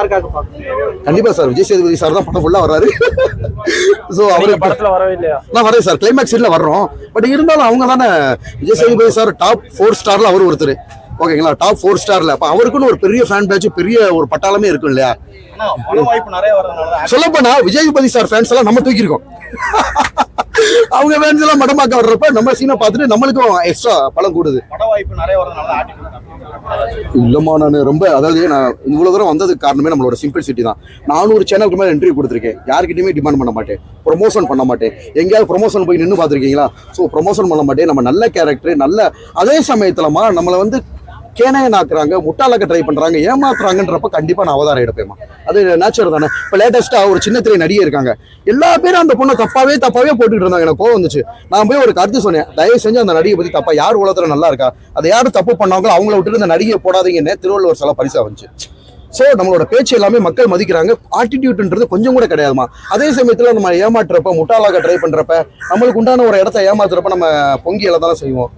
யாருக்காக பாக்குறீங்க? கண்டிப்பா சார் விஜய் சேதுபதி சார் தான் படம் ஃபுல்லா வர்றாரு. ஸோ அவரு படத்துல வரவே இல்லையா? நான் வரேன் சார், கிளைமேக்ஸ் சீன்ல வர்றோம். பட் இருந்தாலும் அவங்க தானே விஜய் சேதுபதி சார் டாப் 4 ஸ்டார்ல அவர் ஒருத்தர். ஓகேங்களா, டாப் 4 ஸ்டார்ல அப்ப அவருக்குன்னு ஒரு பெரிய ஃபேன் பேட்ச், பெரிய ஒரு பட்டாளமே இருக்கும் இல்லையா? சொல்லப்போனா விஜய்பதி சார் ஃபேன்ஸ் எல்லாம் நம்ம தூக்கியிருக்கோம். அவங்க ஃபேன்ஸ் எல்லாம் மடமாக்க வர்றப்ப நம்ம சீனை பார்த்துட்டு நம்மளுக்கும் எக்ஸ்ட்ரா பலம் கூடுது. இல்லம்மா, நான் ரொம்ப அதாவது நான் இவ்வளவு தூரம் வந்ததுக்கு காரணமே நம்மளோட சிம்பிள்சிட்டி தான். 400 சேனலுக்கு மேலே இன்டர்வியூ கொடுத்துருக்கேன். யாருக்கிட்டையுமே டிமாண்ட் பண்ண மாட்டேன், ப்ரொமோஷன் பண்ண மாட்டேன். எங்கேயாவது ப்ரொமோஷன் போய் நின்று பார்த்துருக்கீங்களா? ஸோ ப்ரொமோஷன் பண்ண மாட்டேன். நம்ம நல்ல கேரக்டர், நல்ல அதே சமயத்துலமா நம்மளை வந்து கேனையனாக்குறாங்க, முட்டாளாக்க ட்ரை பண்றாங்க, ஏமாத்துறாங்கன்றப்ப கண்டிப்பா நான் அவதாரம் எடுப்பேமா. அது நேச்சுரல் தானே. இப்போ லேட்டஸ்டா ஒரு சின்ன திரை நடிகை இருக்காங்க, எல்லா பேரும் அந்த பொண்ணை தப்பாவே போட்டுட்டு இருந்தாங்க. எனக்கு கோவம் வந்துச்சு. நான் போய் ஒரு கருத்து சொன்னேன், தயவு செஞ்சு அந்த நடிகை பத்தி தப்பா, யார் உலகத்துல நல்லா இருக்கா, அதை யாரும் தப்பு பண்ணாங்களோ அவங்கள விட்டுட்டு இந்த நடிகை போடாதீங்கன்னு திருவள்ளுவர் சில பரிசா வந்துச்சு. ஸோ நம்மளோட பேச்சு எல்லாமே மக்கள் மதிக்கிறாங்க. ஆட்டிடியூட்ன்றது கொஞ்சம் கூட கிடையாதுமா. அதே சமயத்தில் நம்ம ஏமாற்றுறப்ப, முட்டாளாக ட்ரை பண்றப்ப, நம்மளுக்கு உண்டான ஒரு இடத்த ஏமாத்துறப்ப நம்ம பொங்கி எல்லாம் தானே செய்வோம்.